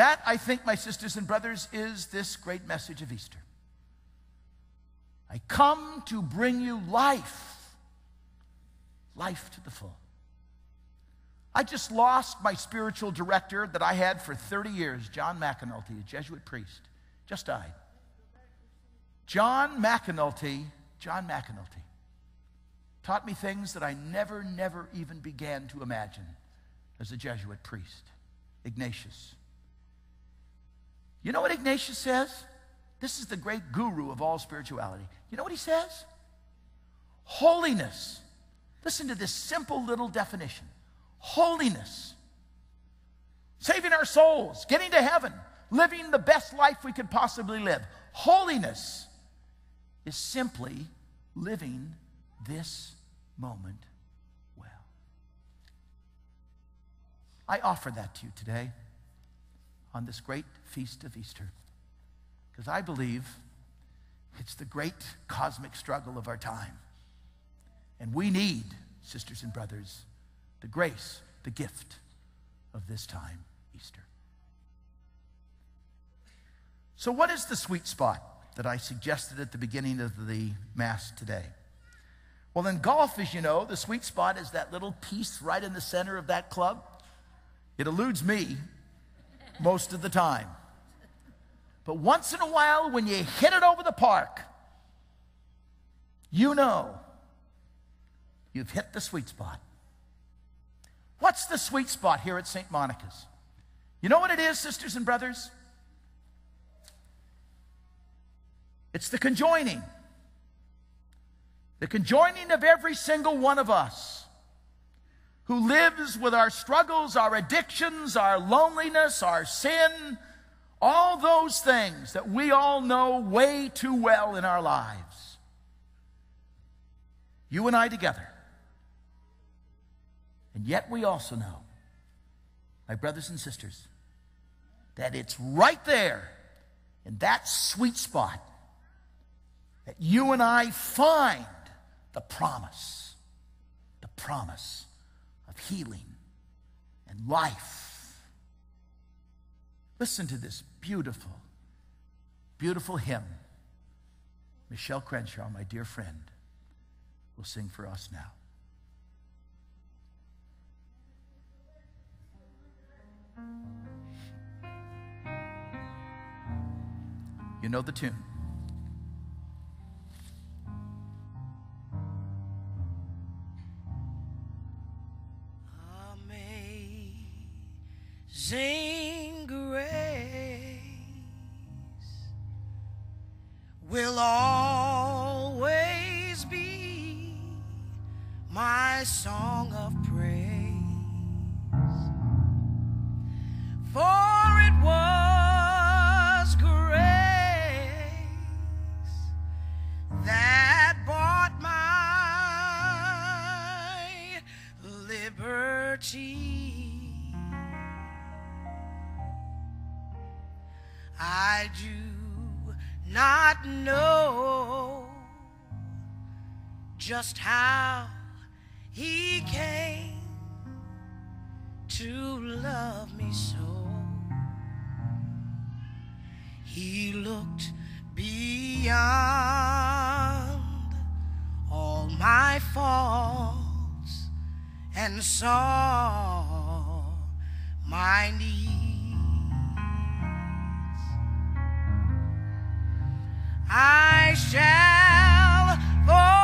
That, I think, my sisters and brothers, is this great message of Easter. I come to bring you life, life to the full. I just lost my spiritual director that I had for 30 years, John McAnulty, a Jesuit priest, just died. John McAnulty taught me things that I never even began to imagine as a Jesuit priest. Ignatius. You know what Ignatius says? This is the great guru of all spirituality. You know what he says? Holiness. Listen to this simple little definition. Holiness. Saving our souls, getting to heaven, living the best life we could possibly live. Holiness is simply living this moment well. I offer that to you today on this great feast of Easter, because I believe it's the great cosmic struggle of our time. And we need, sisters and brothers, the grace, the gift of this time, Easter. So what is the sweet spot that I suggested at the beginning of the Mass today? Well, in golf, as you know, the sweet spot is that little piece right in the center of that club. It eludes me most of the time. But once in a while, when you hit it over the park, you know you've hit the sweet spot. What's the sweet spot here at St. Monica's? You know what it is, sisters and brothers? It's the conjoining. The conjoining of every single one of us who lives with our struggles, our addictions, our loneliness, our sin, all those things that we all know way too well in our lives. You and I together. And yet we also know, my brothers and sisters, that it's right there in that sweet spot that you and I find the promise of healing and life. Listen to this beautiful, beautiful hymn. Michelle Crenshaw, my dear friend, will sing for us now. You know the tune. Amazing grace will always be my song of praise. For it was grace that bought my liberty. I do not know just how he came to love me so. He looked beyond all my faults and saw my needs. I shall forever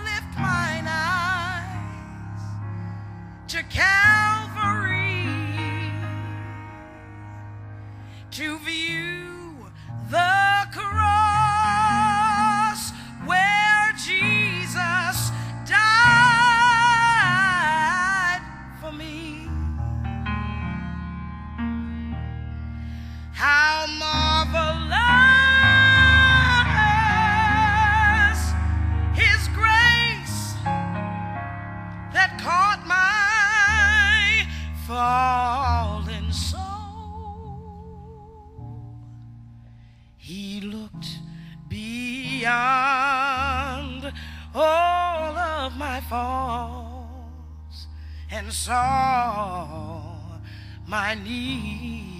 lift mine eyes to Calvary to view the cross where Jesus died for me. How marvelous His grace that caught my fallen soul. He looked beyond all of my faults and saw my need.